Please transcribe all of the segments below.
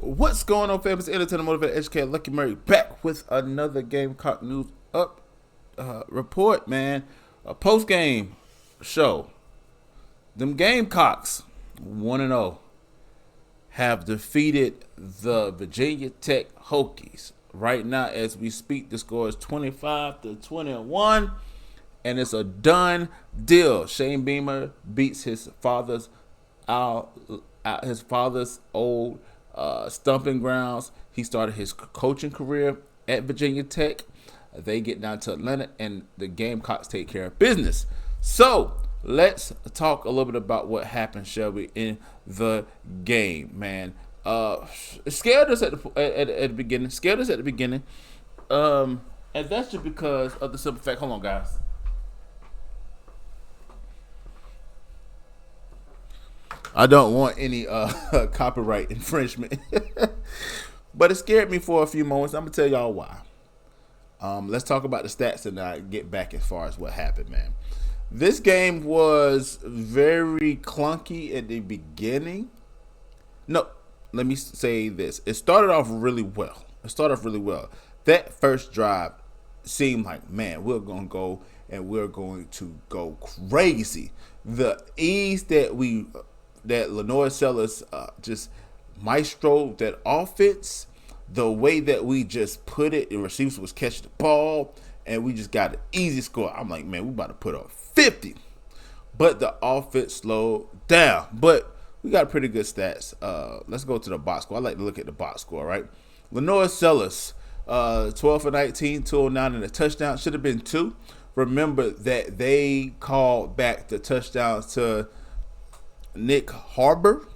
What's going on, famous entertainer, motivated, educated, Lucky Murray, back with another Gamecock news report, man. A post game show. Them Gamecocks 1-0 have defeated the Virginia Tech Hokies. Right now, as we speak, the score is 25-21, and it's a done deal. Shane Beamer beats his father's old stumping grounds. He started his coaching career at Virginia Tech. They get down to Atlanta, and the Gamecocks take care of business. So let's talk a little bit about what happened, shall we, in the game, man. It scared us at the beginning. And that's just because of the simple fact. Hold on, guys. I don't want any copyright infringement. But it scared me for a few moments. I'm going to tell y'all why. Let's talk about the stats and I get back as far as what happened, man. This game was very clunky at the beginning. No, let me say this. It started off really well. That first drive seemed like, man, we're going to go and we're going to go crazy. The ease that Lenoir Sellers just maestro that offense, the way that we just put it, the receivers was catching the ball, and we just got an easy score. I'm like, man, we about to put up 50. But the offense slowed down. But we got pretty good stats. Let's go to the box score. I like to look at the box score, right? Lenoir Sellers, 12 for 19, 209, and a touchdown. Should have been 2. Remember that they called back the touchdowns to Nick Harbor.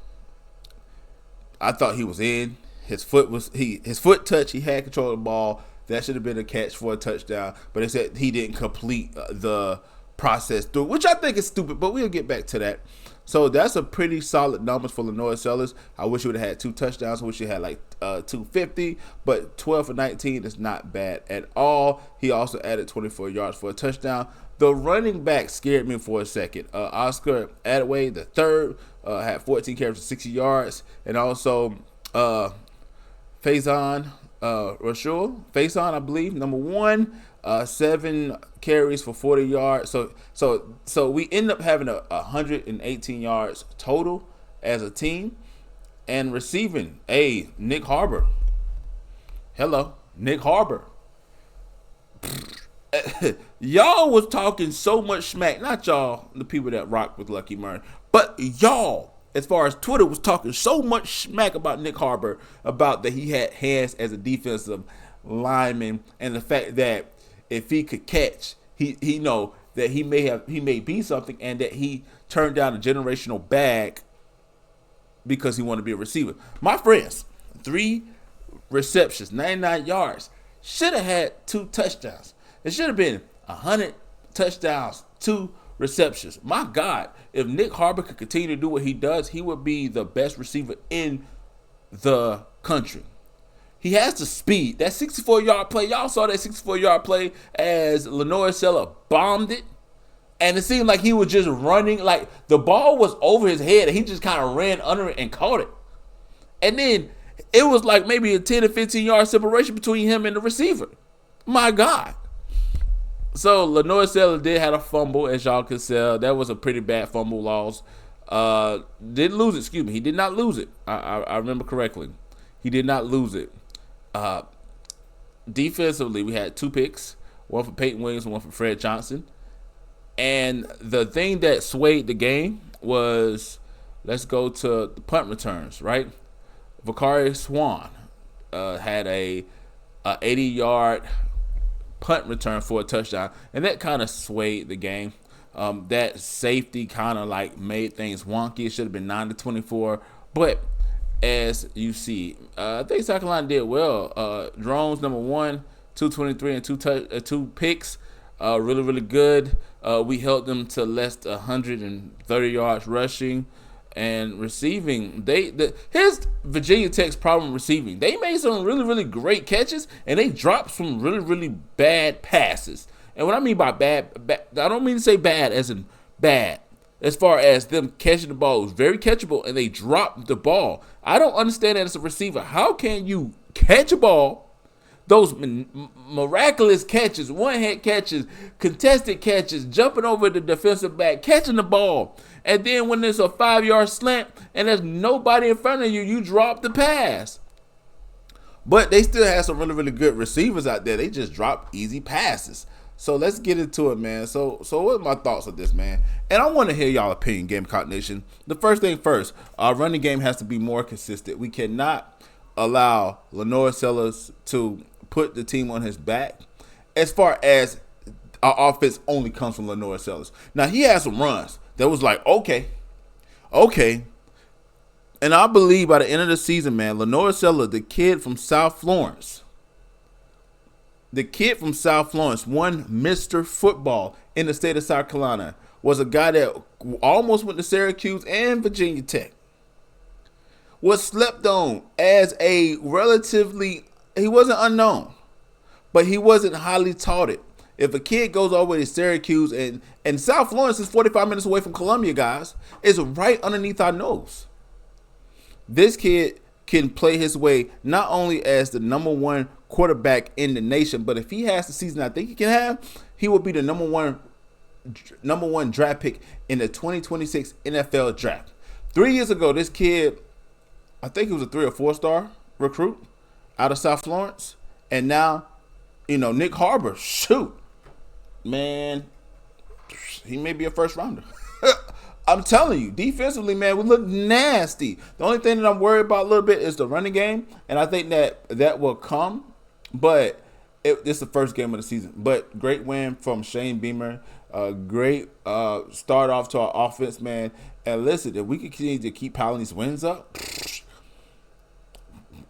I thought he was in. His foot touch. He had control of the ball. That should have been a catch for a touchdown. But they said he didn't complete the process through, which I think is stupid. But we'll get back to that. So that's a pretty solid numbers for Lenoir Sellers. I wish he would have had 2 touchdowns. I wish he had like 250. But 12 for 19 is not bad at all. He also added 24 yards for a touchdown. The running back scared me for a second. Oscar Adway, the third, had 14 carries for 60 yards. And also Faison, I believe, number 1, 7 carries for 40 yards. So we end up having 118 yards total as a team. And receiving, Nick Harbor. Hello, Nick Harbor. Y'all was talking so much smack. Not y'all, the people that rock with Lucky Murray, but y'all, as far as Twitter, was talking so much smack about Nick Harbor, about that he had hands as a defensive lineman, and the fact that if he could catch, he know that he may be something, and that he turned down a generational bag because he wanted to be a receiver. My friends, 3 receptions, 99 yards, should have had 2 touchdowns. It should have been 100 touchdowns, 2 receptions. My God, if Nick Harbor could continue to do what he does, he would be the best receiver in the country. He has the speed. That 64-yard play, y'all saw that 64-yard play as Lenoir Sellers bombed it. And it seemed like he was just running, like the ball was over his head and he just kind of ran under it and caught it. And then it was like maybe a 10 to 15-yard separation between him and the receiver. My God. So Lenoir Sellers did have a fumble, as y'all could tell. That was a pretty bad fumble loss. Didn't lose it, excuse me. He did not lose it. I remember correctly. He did not lose it. Defensively, we had 2 picks. One for Peyton Williams and one for Fred Johnson. And the thing that swayed the game was, let's go to the punt returns, right? Vicari Swan had a 80-yard punt return for a touchdown, and that kind of swayed the game. That safety kind of like made things wonky. It should have been 9-24, but as you see, I think South Carolina did well. Drones number 1, 223 and 2 picks. Really, really good. We held them to less than 130 yards rushing and receiving. Here's Virginia Tech's problem receiving. They made some really, really great catches, and they dropped some really, really bad passes. And what I mean by bad, I don't mean to say bad as in bad. as far as them catching the ball. It was very catchable, and they dropped the ball. I don't understand that as a receiver. How can you catch a ball, those miraculous catches, one-hand catches, contested catches, jumping over the defensive back, catching the ball, and then when there's a 5-yard slant and there's nobody in front of you, you drop the pass? But they still have some really, really good receivers out there. They just drop easy passes. So let's get into it, man. So what are my thoughts on this, man? And I want to hear y'all opinion, Gamecock Nation. The first thing first, our running game has to be more consistent. We cannot allow Lenore Sellers to put the team on his back as far as our offense only comes from Lenore Sellers. Now, he had some runs that was like, okay. And I believe by the end of the season, man, Lenore Sellers, the kid from South Florence, won Mr. Football in the state of South Carolina, was a guy that almost went to Syracuse and Virginia Tech. Was slept on as a relatively, he wasn't unknown, but he wasn't highly touted. If a kid goes all the way to Syracuse, and South Florence is 45 minutes away from Columbia, guys, it's right underneath our nose. This kid can play his way not only as the number one quarterback in the nation, but if he has the season I think he can have, he will be the number one draft pick in the 2026 NFL draft. 3 years ago, this kid, I think he was a 3 or 4 star recruit out of South Florence, and now, Nick Harbor, shoot, man, he may be a first rounder. I'm telling you, defensively, man, we look nasty. The only thing that I'm worried about a little bit is the running game, and I think that will come. But this is the first game of the season. But great win from Shane Beamer. Great start off to our offense, man. And listen, if we can continue to keep piling these wins up,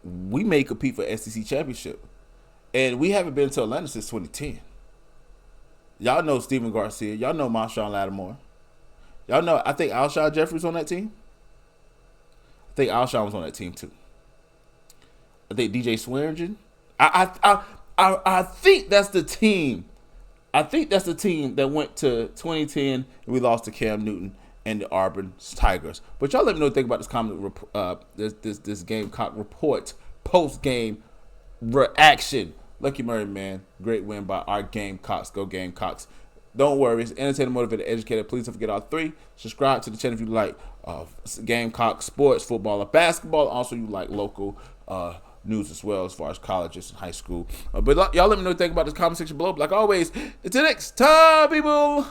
we may compete for SEC championship. And we haven't been to Atlanta since 2010. Y'all know Steven Garcia. Y'all know Marshawn Lattimore. Y'all know, I think Alshon Jeffrey was on that team. I think Alshon was on that team too. I think DJ Swearingen. I think that's the team. I think that's the team that went to 2010 and we lost to Cam Newton and the Auburn Tigers. But y'all let me know what you think about this comment, this Gamecock Report post game reaction. Lucky Murray, man, great win by our Gamecocks. Go Gamecocks. Don't worry, it's entertained, motivated, educated. Please don't forget all 3. Subscribe to the channel if you like Gamecock sports, football, or basketball. Also, you like local news as well as far as colleges and high school. But y'all let me know what you think about this comment section below. Like always, until next time, people.